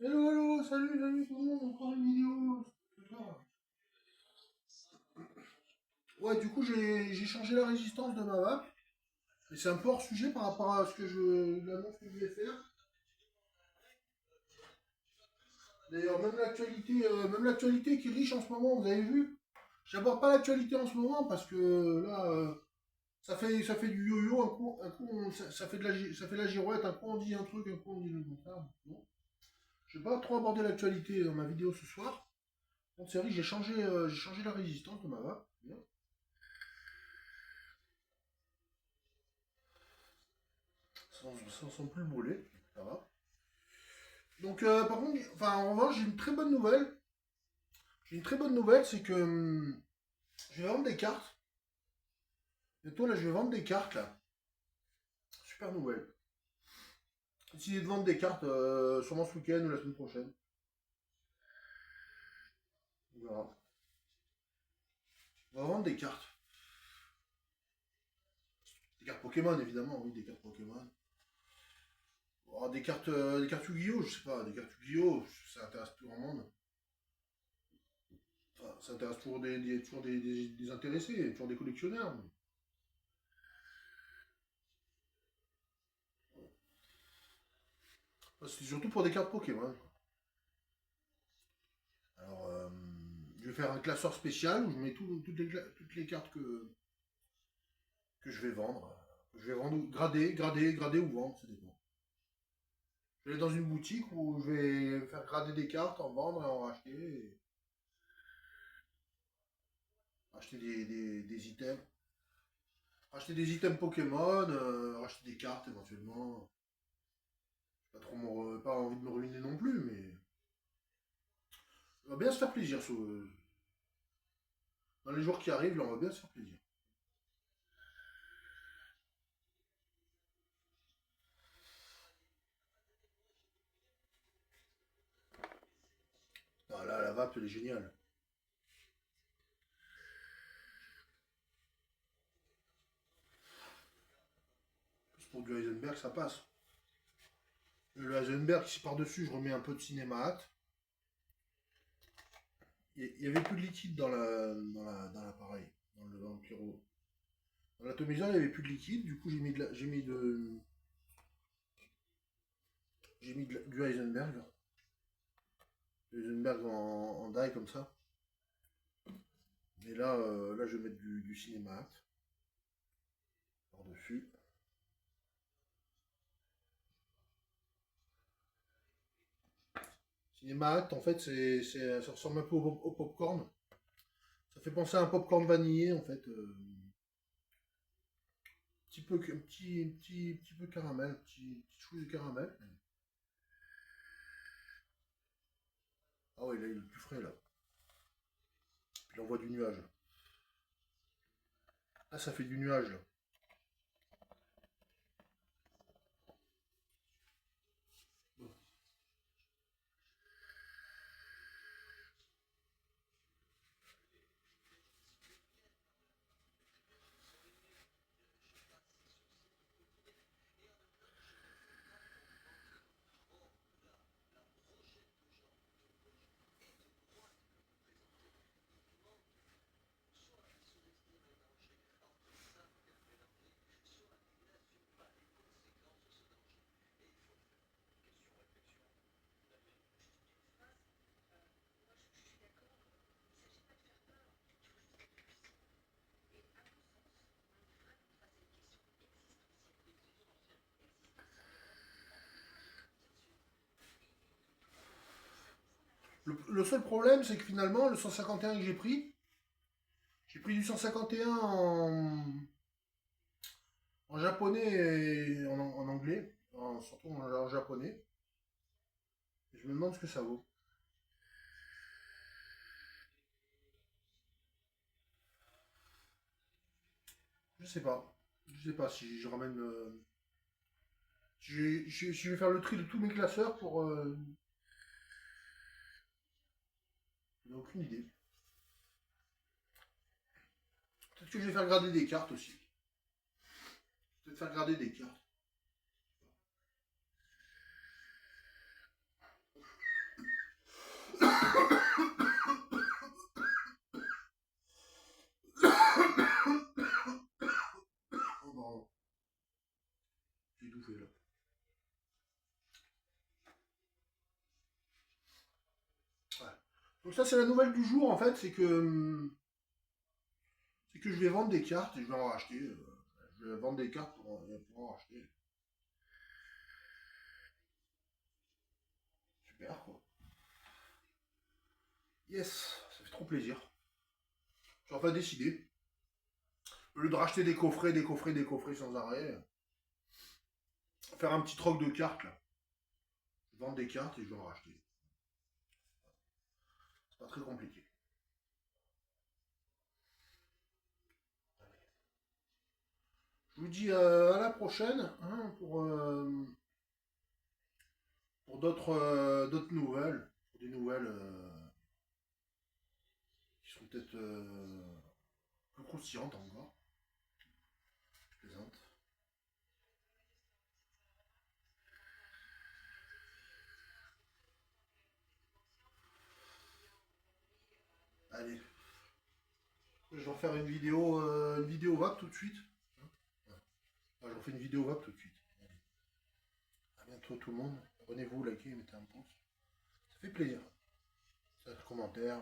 Hello, hello, salut tout le monde, encore une vidéo. Ouais, du coup, j'ai changé la résistance de ma vape. Et c'est un peu hors sujet par rapport à l'annonce que je voulais faire. D'ailleurs, même l'actualité qui est riche en ce moment, vous avez vu. J'aborde pas l'actualité en ce moment parce que là, ça fait du yo-yo. Un coup ça fait de la girouette. Un coup on dit un truc, un coup on dit le contraire. Bon. Je vais pas trop aborder l'actualité dans ma vidéo ce soir. En série, j'ai changé la résistance de ma vape. Bien. Sans plus brûler. Ça va. Donc, par contre, enfin, en revanche, j'ai une très bonne nouvelle. J'ai une très bonne nouvelle, c'est que je vais vendre des cartes. Bientôt, là, je vais vendre des cartes, là. Super nouvelle. J'ai décidé de vendre des cartes sûrement ce week-end ou la semaine prochaine. On verra. On va vendre des cartes. Des cartes Pokémon, évidemment, oui, des cartes Pokémon. Oh, des cartes Yu-Gi-Oh, je sais pas, des cartes Yu-Gi-Oh, ça intéresse plus grand monde. Enfin, ça intéresse toujours des intéressés, toujours des collectionneurs. C'est surtout pour des cartes Pokémon. Alors, je vais faire un classeur spécial où je mets toutes les cartes que je vais vendre. Je vais vendre, grader ou vendre, ça dépend. Je vais aller dans une boutique où je vais faire grader des cartes, en vendre et en racheter. Acheter des items. Acheter des items Pokémon, racheter des cartes éventuellement. Pas envie de me ruiner non plus, mais on va bien se faire plaisir. Dans les jours qui arrivent, là, on va bien se faire plaisir. Ah, là, la vape, elle est géniale. Plus pour du Heisenberg, ça passe. Le Heisenberg, si par-dessus, je remets un peu de cinémat. Il y avait plus de liquide dans l'appareil, dans le pyro. Dans l'atomiseur, il n'y avait plus de liquide, du coup du Heisenberg. Du Heisenberg en die comme ça. Et là, là je vais mettre du cinémat par-dessus. Cinémat, en fait, ça ressemble un peu au popcorn. Ça fait penser à un popcorn vanillé, en fait. Petit peu caramel, petit chouï de caramel. Ah ouais, là, il est plus frais, là. Puis il envoie du nuage. Là, ça fait du nuage, là. Le seul problème, c'est que finalement, le 151 que j'ai pris du 151 en japonais et en anglais, surtout en japonais. Et je me demande ce que ça vaut. Je sais pas. Je sais pas si je ramène. Si je vais faire le tri de tous mes classeurs pour. J'en ai aucune idée. Peut-être que je vais faire grader des cartes aussi. Peut-être faire grader des cartes. Donc ça, c'est la nouvelle du jour, en fait, c'est que je vais vendre des cartes et je vais en racheter. Je vais vendre des cartes pour en racheter. Super, quoi. Yes, ça fait trop plaisir. J'ai enfin décidé. Au lieu de racheter des coffrets, des coffrets, des coffrets sans arrêt, faire un petit troc de cartes, là. Vendre des cartes et je vais en racheter. C'est pas très compliqué. Je vous dis à la prochaine hein, pour d'autres nouvelles. Pour des nouvelles qui sont peut-être plus croustillantes encore. Je plaisante. Allez, je vais en faire une vidéo vague tout de suite. Ouais. Je refais une vidéo vague tout de suite. Allez. À bientôt tout le monde. Abonnez-vous, likez, mettez un pouce. Ça fait plaisir. C'est un commentaire.